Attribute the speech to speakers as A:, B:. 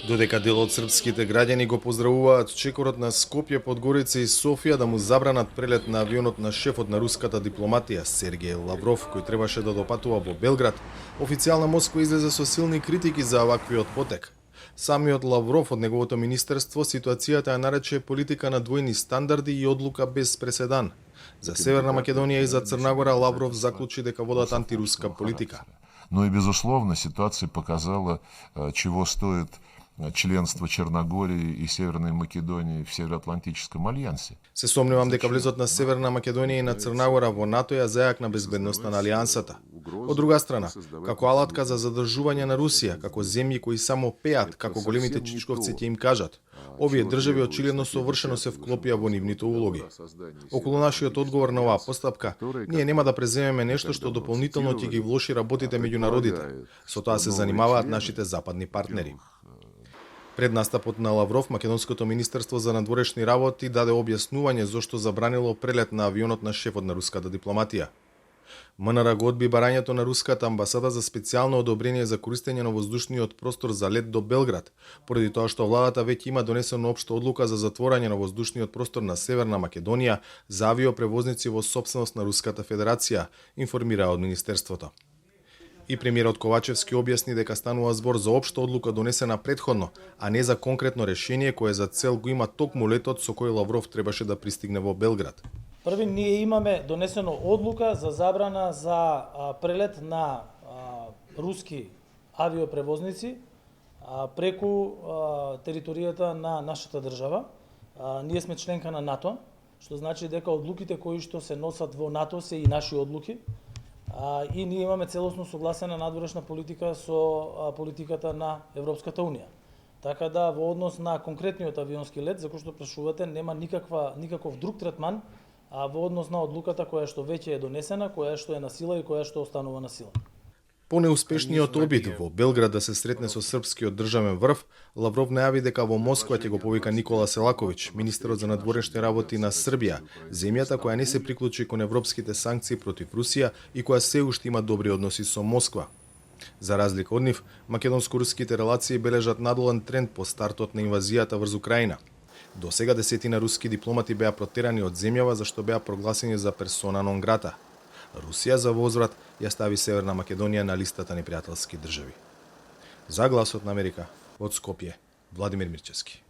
A: Додека дел од српските граѓани го поздравуваат чекорот на Скопје, Подгорица и Софија да му забранат прелет на авионот на шефот на руската дипломатија Сергеј Лавров, кој требаше да допатува во Белград, официјална Москва излезе со силни критики за ваквиот потек. Самиот Лавров од неговото министерство ситуацијата ја нарече политика на двојни стандарди и одлука без преседан. За Северна Македонија и за Црна Гора Лавров заклучи дека водат антируска политика.
B: Но и, безусловно, ситуация показала, чего стоит членство Черногории и Северной Македонии в Североатлантическом альянсе.
A: Се сомневам дека влезот на Северна Македонија и на Црна Гора во НАТО ја зајакна безбедноста на алијансата. Од друга страна, како алатка за задржување на Русија, како земји кои само пеат, како големите чичковци ќе им кажат, овие држави очигледно совршено се вклопија во нивните улоги. Околу нашиот одговор на оваа постапка, ние нема да преземеме нешто што дополнително ќе ги влоши работите меѓу народите. Со тоа се занимаваат нашите западни партнери. Пред настапот на Лавров, Македонското министерство за надворешни работи даде објаснување зошто забранило прелет на авионот на шефот на руската дипломатија. МНР го одби барањето на руската амбасада за специјално одобрение за користење на воздушниот простор за лет до Белград, поради тоа што владата веќе има донесена општа одлука за затворање на воздушниот простор на Северна Македонија за авиопревозници во сопственост на Руската Федерација, информира од министерството. И премиерот Ковачевски објасни дека станува збор за општа одлука донесена претходно, а не за конкретно решение кое за цел го има токму летот со кој Лавров требаше да пристигне во Белград.
C: Први, ние имаме донесено одлука за забрана за прелет на руски авиопревозници преку територијата на нашата држава. Ние сме членка на НАТО, што значи дека одлуките кои што се носат во НАТО се и наши одлуки. И ние имаме целосно согласена надворешна политика со политиката на Европската Унија. Така да во однос на конкретниот авионски лет, за кој што прашувате, нема никаков друг третман во однос на одлуката која што веќе е донесена, која што е на сила и која што останува на сила.
A: По неуспешниот обид во Белград да се сретне со српскиот државен врв, Лавров најави дека во Москва ќе го повика Никола Селаковиќ, министерот за надворешни работи на Србија, земјата која не се приклучи кон европските санкции против Русија и која се уште има добри односи со Москва. За разлика од нив, македонско-руските релации бележат надолен тренд по стартот на инвазијата врз Украина. До сега десетина руски дипломати беа протерани од земјава за што беа прогласени за персона нон грата. Русија за возврат ја стави Северна Македонија на листата непријателски држави. За Гласот на Америка, од Скопје, Владимир Мирчевски.